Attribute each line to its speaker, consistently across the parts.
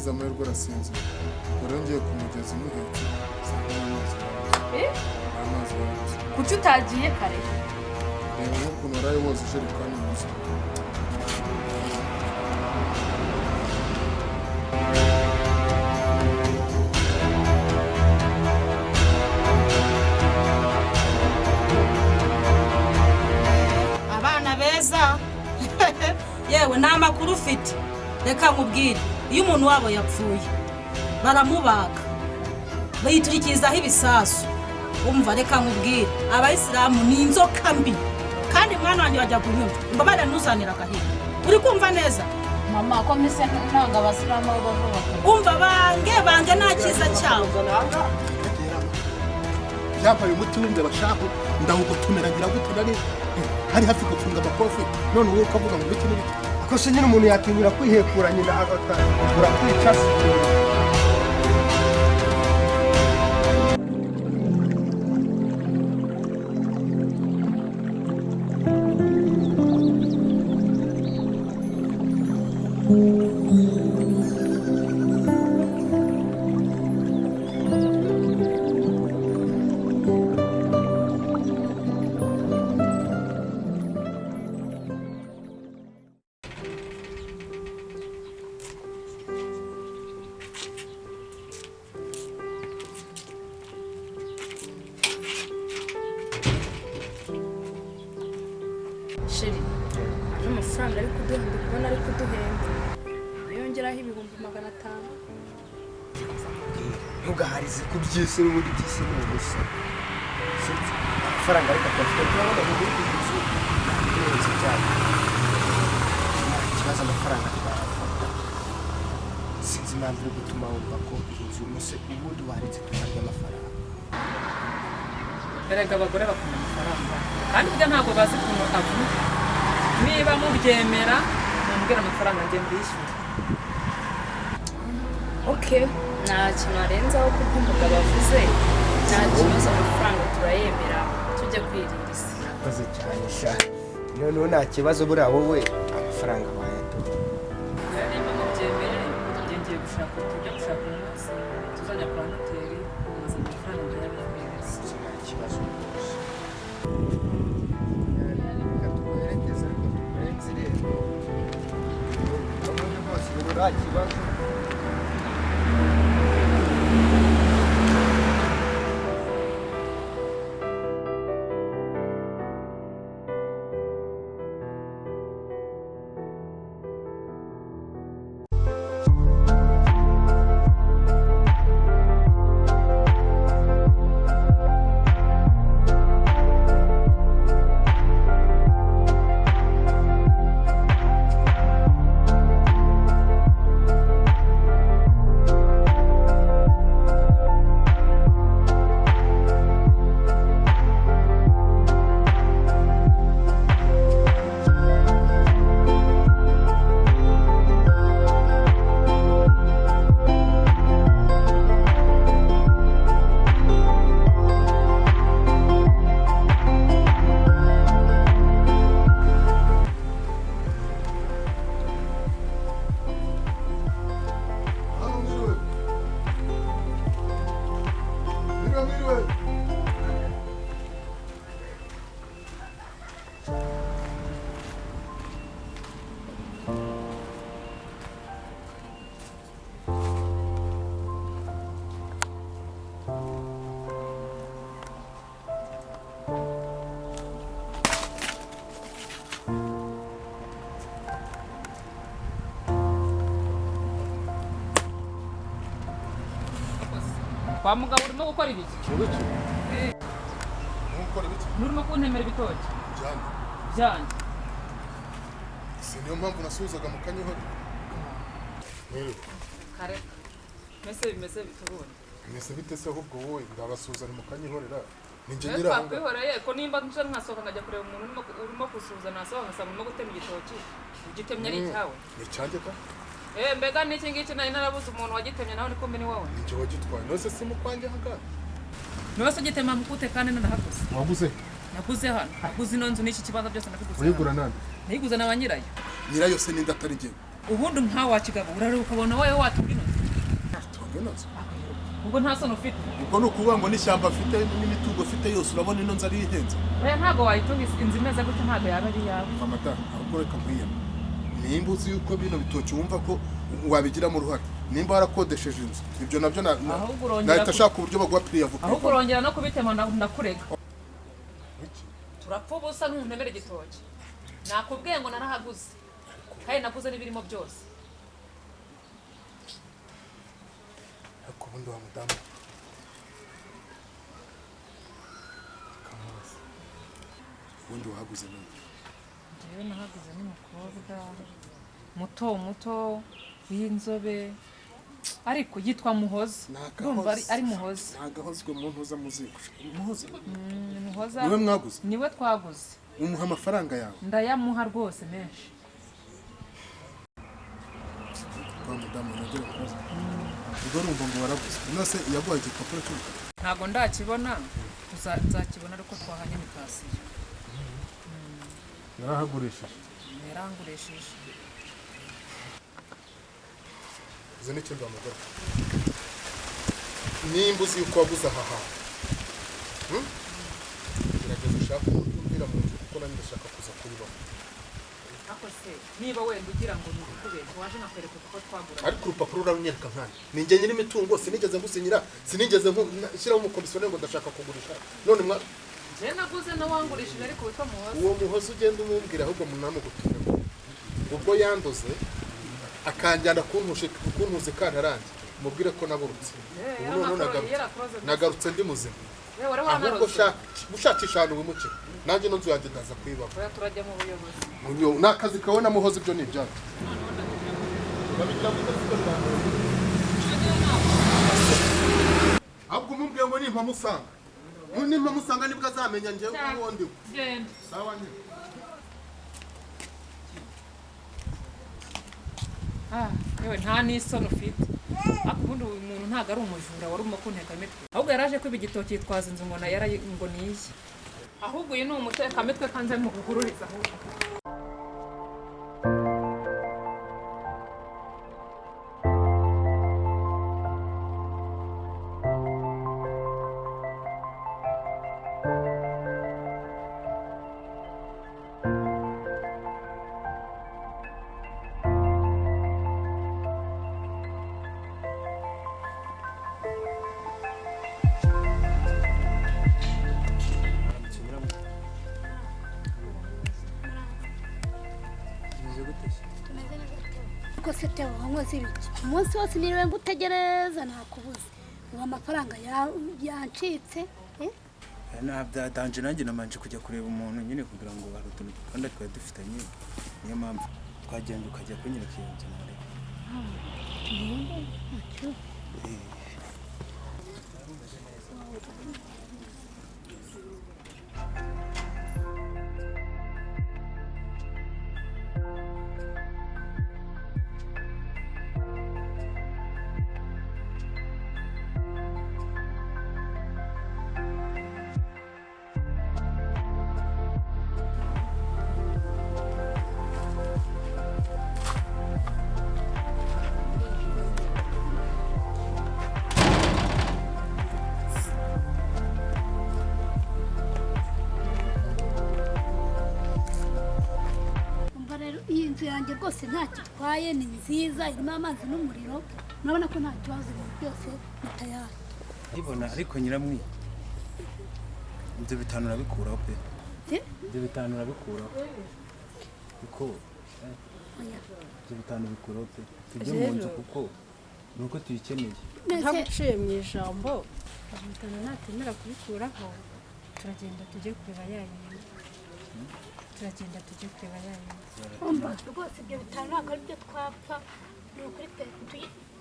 Speaker 1: yagize amahirwe arasinze. Rero ngiye kumugeza imuhetse. Amazi yabuze.
Speaker 2: Kuki utagiye kare?
Speaker 1: Reba n'ukuntu waraye woza ijerekani gusa.
Speaker 3: Abana beza yewe nta makuru ufite. Reka nkubwire, iyo umuntu wabo yapfuye baramubaga bayiturikizaho ibisasu. Umva reka nkubwire, abayisilamu ni inzoka mbi kandi mwana wanjye bajya kunyumva mbabare ntuzanira agahinda. Uri kumva neza
Speaker 2: Mama ko mise ntanga abasilamu bavuga.
Speaker 3: umva bange nta cyiza cyawo.
Speaker 4: Yampaye umuti w'inde bashaka ndawugutumira ngira gute nari hari hafi gufunga amakofi none wowe ukavuga ngo biki n'ibiki.
Speaker 5: Ako se nyine umuntu yatinyura kwihekura nyina agakura kwica.
Speaker 2: Sheri, n'amafaranga ari kuduhenda kubona ari kuduhenda. Yongeraho ibihumbi 500.
Speaker 5: Ntugaharize ku by'isi n'ubundi by'isi ni ubusa. Amafaranga ariko afite turabona mu gihugu cyose. Neza cyane. Ikibazo amafaranga twafata. Sinzi impamvu iri gutuma wumva ko inzu umuse ubundi waretse kuharya amafaranga.
Speaker 6: Erega abagore bakunda amafaranga kandi burya ntabwo bazi ukuntu avuga. Niba mubyemera mumbwira amafaranga njye mbishyura.
Speaker 2: Okay, nta kintu arenzaho kuko umugabo avuze. Nta kibazo amafaranga turayemera tujye kwiririza.
Speaker 5: Koze cyane sha. Noneho nta kibazo buriya wowe amafaranga wayaduha.
Speaker 6: Niba mubyemeye njye ngiye gushaka umunsi tuzajya kwa hoteli maze amafaranga njye yabikohereza.
Speaker 5: Nta kibazo. Nta kibazo.
Speaker 6: Kwa mugabo urimo gukora ibiki?
Speaker 1: Gukora ibiki?
Speaker 6: Nurimo kuntemera ibitoki. Byanje.
Speaker 1: Si niyo mpamvu nasubizaga mu kanyihore.
Speaker 6: Kare. Mese bimeze bitubone.
Speaker 1: Mese bite se ahubwo wowe ndabasuzana mu kanyihorera. Ninjye
Speaker 6: Ngira
Speaker 1: nyirahanga.
Speaker 6: Kwihoreye ko nimba nje nkasohoka nkajya kureba umuntu urimo kusuzana nasohoka nkasanga urimo gutema igitoki. Ugitemye ari cyawe.
Speaker 1: Ni cyanjye ka?
Speaker 6: Mbega niki ngiki nari narabuze umuntu wagitemye nawe niko mbini wowe.
Speaker 1: Ninjye wagitwaye. Nose si mu kwanjye hanga.
Speaker 6: Nose gitema mukute kandi nanahaguze.
Speaker 1: Waguze?
Speaker 6: Naguze hano. Naguze ino nzu n'iki kibanza byose nabiguze.
Speaker 1: Uyigura nande?
Speaker 6: Nayiguze na banyirayo.
Speaker 1: Nyirayo se ninda atari jye.
Speaker 6: Ubundi nka wa kigabo urare ukabona wowe watumye ino.
Speaker 4: inoze
Speaker 6: ubwo nta soni ufite
Speaker 4: ubwo ni ukuvuga ngo n'ishyamba afite n'imitungo afite yose urabona ino nzu ari ihenze
Speaker 6: oya ntabwo wayitunga inzu imeze gutyo ntabwo yaba ari iyawe
Speaker 4: amata ahubwo reka nkwiyama nimba uzi yuko bino bitoki wumva ko wabigiramo uruhare nimba warakodesheje inzu ibyo nabyo nahita ashaka uburyo baguha piriya vuba
Speaker 6: ahubwo urongera no kubitema ndakurega turapfa ubusa ntuntemere igitoki nakubwiye ngo narahaguze kandi naguze n'ibirimo byose
Speaker 1: ariko ubundi wa mudamu kamubaza ubundi wahaguze none
Speaker 6: njyewe nahaguze n'umukobwa muto w'inzobe ariko yitwa Muhoza urumva ari Muhoza
Speaker 4: ntagahozwe mu ntuza muziko Muhoza
Speaker 6: Muhoza
Speaker 4: niwe mwaguze
Speaker 6: niwe twaguze
Speaker 4: umuha amafaranga yawe
Speaker 6: ndayamuha rwose menshi
Speaker 4: kwa mudamu nagera kubaza ubwo numva ngo waraguze nose yaguhaye igipapuro cy'umukara
Speaker 6: ntabwo ndakibona nzakibona ariko twahanye mitasiyo
Speaker 1: narahagurishije
Speaker 6: yarangurishije
Speaker 1: izo ni cyo ndamugora nimba uzi yuko waguze aha hantu gerageza ushaka uburyo umvira mu nzu kuko nanjye ndashaka kuza kuribamo
Speaker 6: ako se niba wenda ugira ngo nukubeshye waje nakwereka uko twagura
Speaker 1: ariko urupapuro urarunyereka nkandi ninjye nyiri imitungo sinigeze ngusinyira sinigeze nshyiraho umukomisiyoneri ngo ndashaka kugurisha none
Speaker 6: je naguze no wangurishije ariko witwa Muhoza
Speaker 1: uwo Muhoza ugenda umubwira ahubwo munamugutumemo ubwo yandoze akanjyana kuntuze kantarange mubwire ko naburutse ubu none nagarutse ndi muzima ahubwo gushakisha ahantu wimukira nanjye no nzu yanjye ndaza kuyibaho
Speaker 6: turajya mu buyobozi
Speaker 1: ni akazi kawe na Muhoza ibyo ni ibyanjye ahubwo umubwiye ngo nimba musanga nibwo azamenya njyewe uwo ndiwe sawa nyine
Speaker 6: yewe nta n'isoni ufite ariko ubundi uyu muntu ntabwo ari umujura wari urimo kunteka imitwe ahubwo yaraje kwiba igitoki yitwaza inzu ngo ngo niye ahubwo uyu ni umutekamitwe kandi ari mu guhururiza ahubwo
Speaker 7: ko se tewe wankoze ibiki umunsi wose niriwe ngutegereza nakubuze ubu amafaranga yancitse
Speaker 5: danje nanjye namanje kujya kureba umuntu nyine kugira ngo hari utuntu kandi twari dufitanye niyo mpamvu twagenda ukajya kunyereka iyo nzu
Speaker 7: ntacyo inzu yanjye rwose ntacyo itwaye ni nziza irimo amazi n'umuriro urabona ko nta kibazo ibintu byose bitayari
Speaker 5: ndibona ariko nyiramwi ibyo bitanu nabikuraho pe ibyo bitanu nabikuraho kuko ibyo bitanu bikuraho pe tujye mu nzu kuko nuko tuyikeneye
Speaker 8: ntaguciye mu ijambo ibyo bitanu natemera kubikuraho turagenda tujye kureba yayindi turagenda tujye kureba yayindi
Speaker 7: rwose ibyo bitanu ntabwo ari byo twapfa ni ukuri pe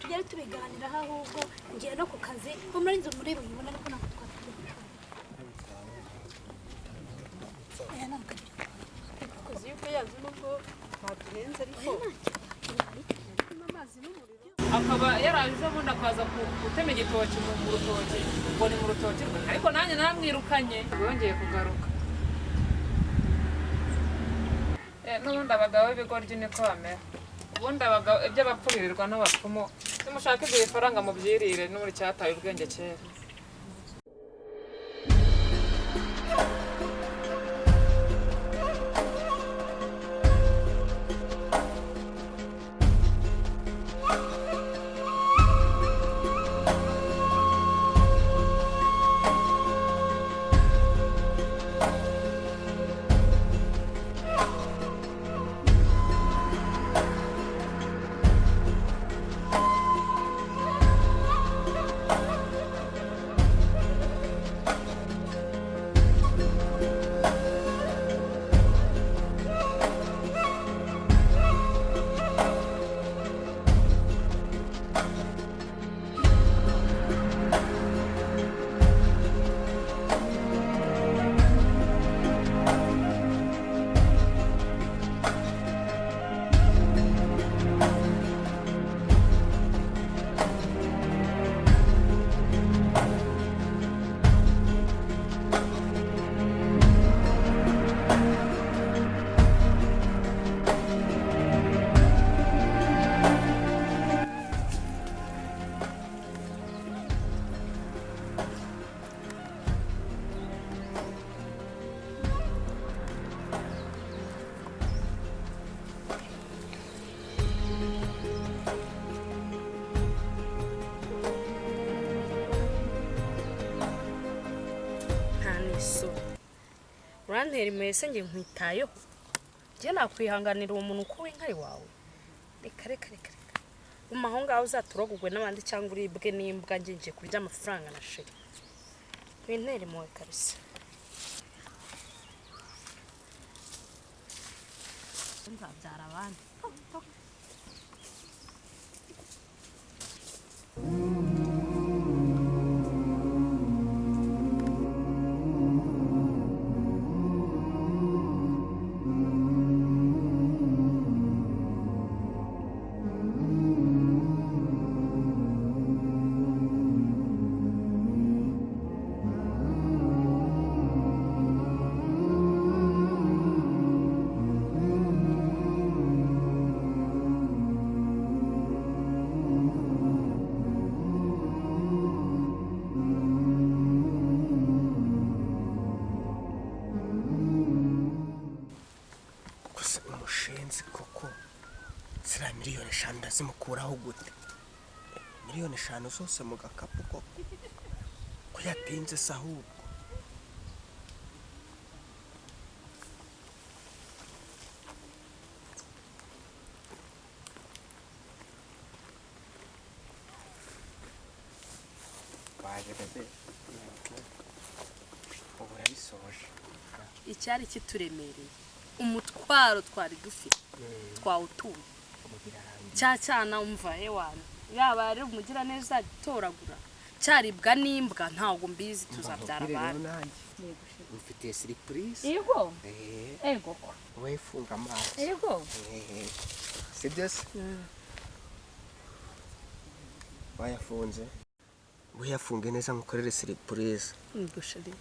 Speaker 7: tugere tubiganiraho ahubwo ngiye no ku kazi ko muri inzu muri buyibona ariko ntabwo twatubikora aya ntabwo ari byo
Speaker 8: kuko yuko yazi nubwo ntaturenze ariko amazi n'umuriro
Speaker 6: akaba yaraje ubundi akaza gutema igitoki mu rutoki ngo ni mu rutoki rwe ariko nanjye naramwirukanye yongeye kugaruka n'ubundi abagabo b'ibigoryi niko bamera ubundi abagabo ibyo bapfuririrwa n'abapfumu nimushaka ibyo bifaranga mubyirire n'uri cyataye ubwenge kera.
Speaker 9: urantera imese nge nkwitayeho njye nakwihanganira uwo muntu uko w'inkari wawe reka aho ngaho uzaturogugwe n'abandi cyangwa uribwe n'imbwa ngiye kurya amafaranga na sheri wintera impuhwe kabisa nzabyara abandi
Speaker 10: miliyoni 5 ndazimukuraho gute? Miliyoni 5 zose mu gakapu ko yatinze sahubwo. Baje bebe. Ubura bisoje.
Speaker 9: Icyari kituremereye. Umutwaro twari dufite. Twawutuye. Cyana umva ewana yaba ari umugira neza gitoragura cyaribwa n'imbwa ntago mbizi tuzabyara abantu
Speaker 10: ufite surprise
Speaker 6: yego ego
Speaker 10: wefunga amaso
Speaker 6: yego
Speaker 10: sibyo wayafunge neza ngukorere surprise
Speaker 9: yego sheri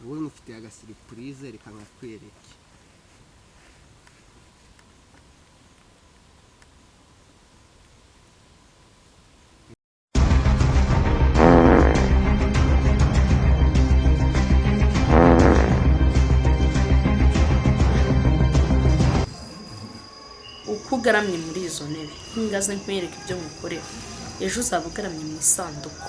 Speaker 10: wowe mufite aga surprise reka nkakwereke
Speaker 9: ukugaramye muri izo ntebe ntingaze nkwereka ibyo mukorera ejo uzabugaramye mu isanduku